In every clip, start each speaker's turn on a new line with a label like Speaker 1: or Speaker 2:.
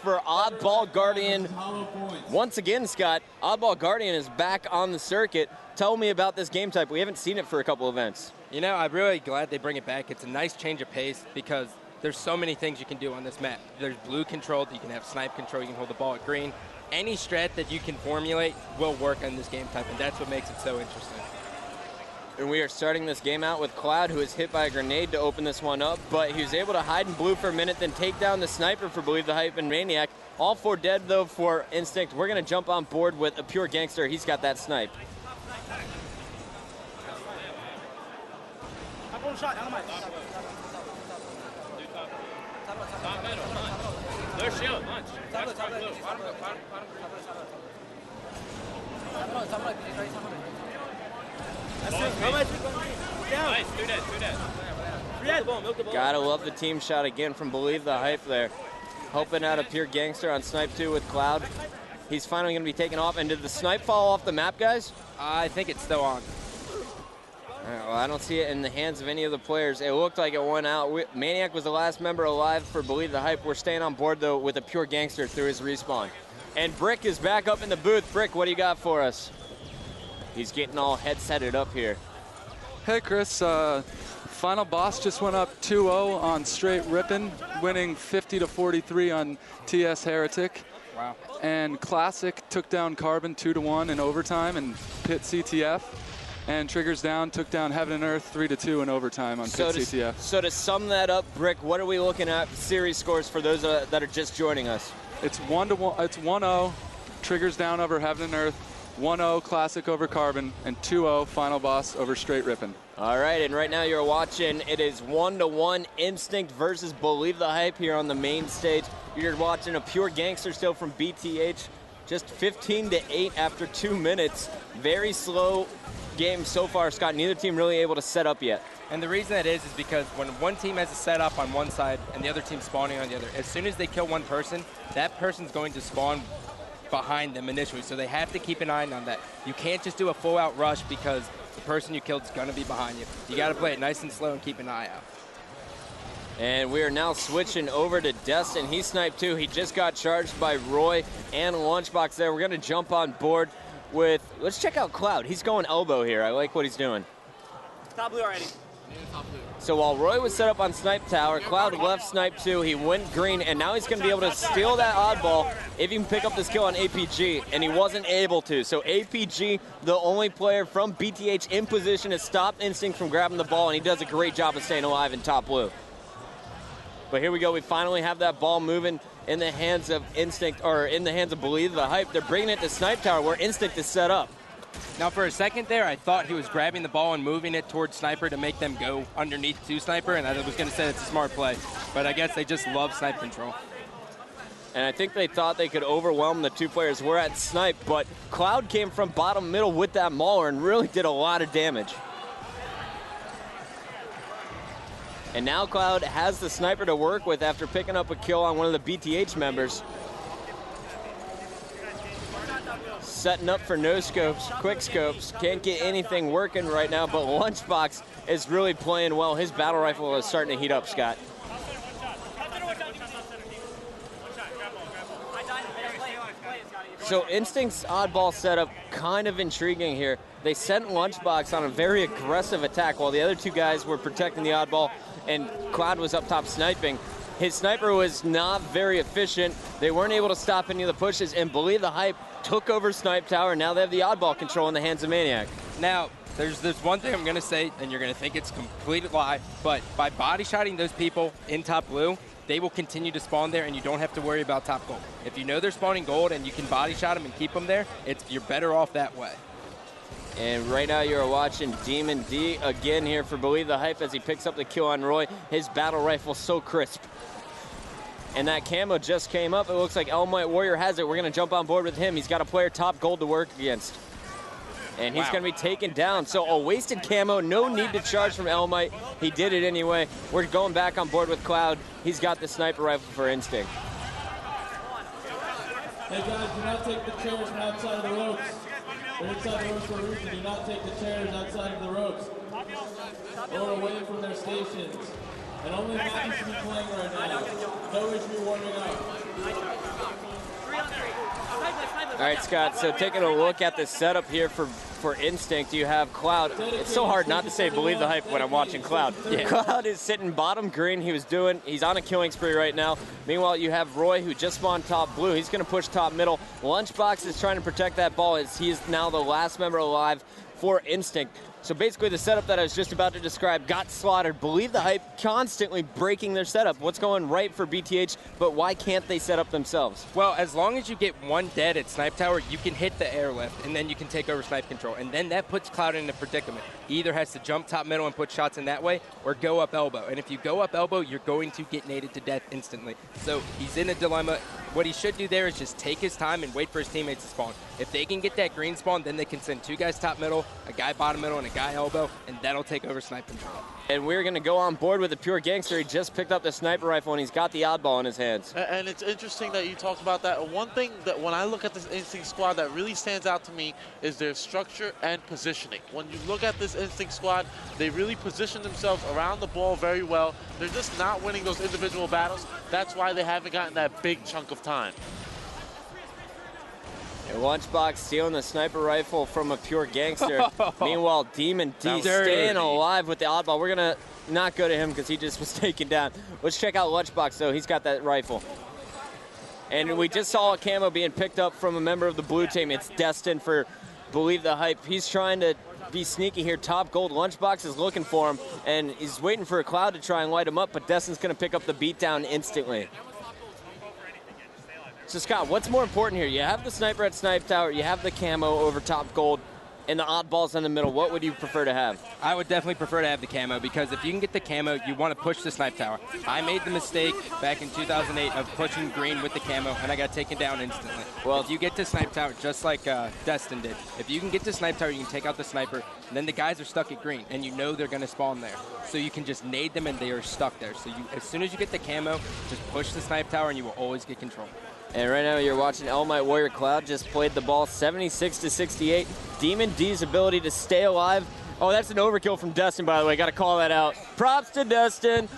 Speaker 1: for Oddball Guardian. Once again, Scott, Oddball Guardian is back on the circuit. Tell me about this game type. We haven't seen it for a couple events.
Speaker 2: You know, I'm really glad they bring it back. It's a nice change of pace because there's so many things you can do on this map. There's blue control, you can have snipe control, you can hold the ball at green. Any strat that you can formulate will work on this game type, and that's what makes it so interesting.
Speaker 1: And we are starting this game out with Cloud, who is hit by a grenade to open this one up, but he was able to hide in blue for a minute, then take down the sniper for Believe the Hype and Maniac. All four dead, though, for Instinct. We're going to jump on board with a pure gangster. He's got that snipe. Gotta love the team shot again from Believe the Hype there. Helping out a pure gangster on Snipe 2 with Cloud. He's finally gonna be taken off. And did the snipe fall off the map, guys?
Speaker 2: I think it's still on.
Speaker 1: All right, well, I don't see it in the hands of any of the players. It looked like it went out. Maniac was the last member alive for Believe the Hype. We're staying on board, though, with a pure gangster through his respawn. And Brick is back up in the booth. Brick, what do you got for us? He's getting all headsetted up here.
Speaker 3: Hey, Chris. Final boss just went up 2-0 on Straight Rippin', winning 50-43 on TS Heretic.
Speaker 2: Wow.
Speaker 3: And Classic took down Carbon 2-1 in overtime and Pit CTF. And Triggers Down took down Heaven and Earth 3-2 in overtime on Pit CTF.
Speaker 1: So to sum that up, Brick, what are we looking at series scores for those that are just joining us?
Speaker 3: It's 1-1. It's 1-0. Triggers Down over Heaven and Earth. 1-0 Classic over Carbon, and 2-0 Final Boss over Straight Rippin'.
Speaker 1: All right, and right now you're watching, it is 1-1 Instinct versus Believe the Hype here on the main stage. You're watching a pure gangster still from BTH, just 15-8 after 2 minutes. Very slow game so far, Scott. Neither team really able to set up yet.
Speaker 2: And the reason that is because when one team has a setup on one side and the other team spawning on the other, as soon as they kill one person, that person's going to spawn behind them initially, so they have to keep an eye on that. You can't just do a full-out rush because the person you killed is going to be behind you. You got to play it nice and slow and keep an eye out.
Speaker 1: And we are now switching over to Destin. He sniped too. He just got charged by Roy and Lunchbox there. We're going to jump on board with, let's check out Cloud. He's going elbow here. I like what he's doing.
Speaker 4: Top blue already.
Speaker 1: So while Roy was set up on Snipe Tower, Cloud left Snipe 2, he went green, and now he's going to be able to steal that oddball if he can pick up this kill on APG, and he wasn't able to. So APG, the only player from BTH in position to stop Instinct from grabbing the ball, and he does a great job of staying alive in top blue. But here we go, we finally have that ball moving in the hands of Instinct, or in the hands of Believe the Hype. They're bringing it to Snipe Tower where Instinct is set up.
Speaker 2: Now, for a second there, I thought he was grabbing the ball and moving it towards Sniper to make them go underneath to Sniper, and I was going to say it's a smart play. But I guess they just love snipe control.
Speaker 1: And I think they thought they could overwhelm the two players. We're at Snipe, but Cloud came from bottom middle with that Mauler and really did a lot of damage. And now Cloud has the Sniper to work with after picking up a kill on one of the BTH members. Setting up for no scopes, quick scopes. Can't get anything working right now, but Lunchbox is really playing well. His battle rifle is starting to heat up, Scott. So Instinct's oddball setup, kind of intriguing here. They sent Lunchbox on a very aggressive attack while the other two guys were protecting the oddball and Cloud was up top sniping. His sniper was not very efficient. They weren't able to stop any of the pushes, and Believe the Hype took over Snipe Tower. Now they have the oddball control in the hands of Maniac.
Speaker 2: Now, there's one thing I'm going to say, and you're going to think it's a complete lie, but by body shotting those people in top blue, they will continue to spawn there, and you don't have to worry about top gold. If you know they're spawning gold and you can body shot them and keep them there, you're better off that way.
Speaker 1: And right now you're watching Demon D again here for Believe the Hype as he picks up the kill on Roy. His battle rifle so crisp. And that camo just came up. It looks like Elmite Warrior has it. We're going to jump on board with him. He's got a player top gold to work against. And he's going to be taken down. So a wasted camo, no need to charge from Elmite. He did it anyway. We're going back on board with Cloud. He's got the sniper rifle for Instinct.
Speaker 5: Hey guys, do not take the chairs from outside of the ropes. They're inside the ropes for a reason. Do not take the chairs outside of the ropes or away from their stations. And only matches should be playing right now. No issue warming up.
Speaker 1: right, Scott, so taking a look at the setup here for Instinct, you have Cloud. It's so hard not to say believe the hype when I'm watching Cloud. Yeah. Cloud is sitting bottom green. He's on a killing spree right now. Meanwhile, you have Roy, who just spawned top blue. He's going to push top middle. Lunchbox is trying to protect that ball as he is now the last member alive for Instinct. So basically the setup that I was just about to describe got slaughtered. Believe the hype constantly breaking their setup. What's going right for BTH, but why can't they set up themselves?
Speaker 2: Well, as long as you get one dead at Snipe Tower, you can hit the airlift, and then you can take over Snipe Control. And then that puts Cloud in a predicament. He either has to jump top middle and put shots in that way, or go up elbow. And if you go up elbow, you're going to get naded to death instantly. So he's in a dilemma. What he should do there is just take his time and wait for his teammates to spawn. If they can get that green spawn, then they can send 2 guys top middle, a guy bottom middle, and a guy elbow, and that'll take over Snipe Control.
Speaker 1: And we're going to go on board with the Pure Gangster. He just picked up the sniper rifle, and he's got the oddball in his hands.
Speaker 4: And it's interesting that you talked about that. One thing that when I look at this Instinct squad that really stands out to me is their structure and positioning. When you look at this Instinct squad, they really position themselves around the ball very well. They're just not winning those individual battles. That's why they haven't gotten that big chunk of time.
Speaker 1: Lunchbox stealing the sniper rifle from a Pure Gangster. Meanwhile, Demon D staying alive with the oddball. We're going to not go to him because he just was taken down. Let's check out Lunchbox, though. He's got that rifle. And we just saw a camo being picked up from a member of the blue team. It's destined for Believe the Hype. He's trying to be sneaky here. Top gold. Lunchbox is looking for him, and he's waiting for a Cloud to try and light him up, but Destin's going to pick up the beatdown instantly. So, Scott, what's more important here? You have the sniper at Snipe Tower, you have the camo over top gold, and the oddballs in the middle. What would you prefer to have?
Speaker 2: I would definitely prefer to have the camo, because if you can get the camo, you want to push the Snipe Tower. I made the mistake back in 2008 of pushing green with the camo, and I got taken down instantly. Well, if you get to Snipe Tower, just like Destin did, if you can get to Snipe Tower, you can take out the sniper, and then the guys are stuck at green, and you know they're going to spawn there. So you can just nade them, and they are stuck there. So as soon as you get the camo, just push the Snipe Tower, and you will always get control.
Speaker 1: And right now you're watching All Might Warrior. Cloud just played the ball 76-68. Demon D's ability to stay alive. Oh, that's an overkill from Destin, by the way. Got to call that out. Props to Destin.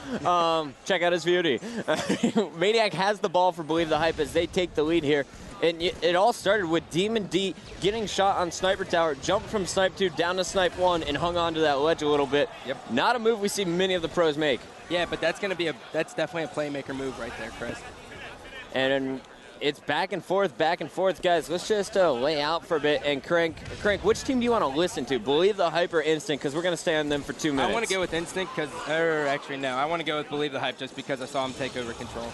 Speaker 1: Check out his beauty. Maniac has the ball for Believe the Hype as they take the lead here. And it all started with Demon D getting shot on Sniper Tower, jumped from Snipe 2 down to Snipe 1, and hung on to that ledge a little bit. Yep. Not a move we see many of the pros make.
Speaker 2: Yeah, but that's definitely a playmaker move right there, Chris.
Speaker 1: And it's back and forth, guys. Let's just lay out for a bit. And Crank, which team do you want to listen to? Believe the Hype or Instinct? Because we're going to stay on them for 2 minutes.
Speaker 2: I want to go with Instinct because, actually no, I want to go with Believe the Hype just because I saw him take over control.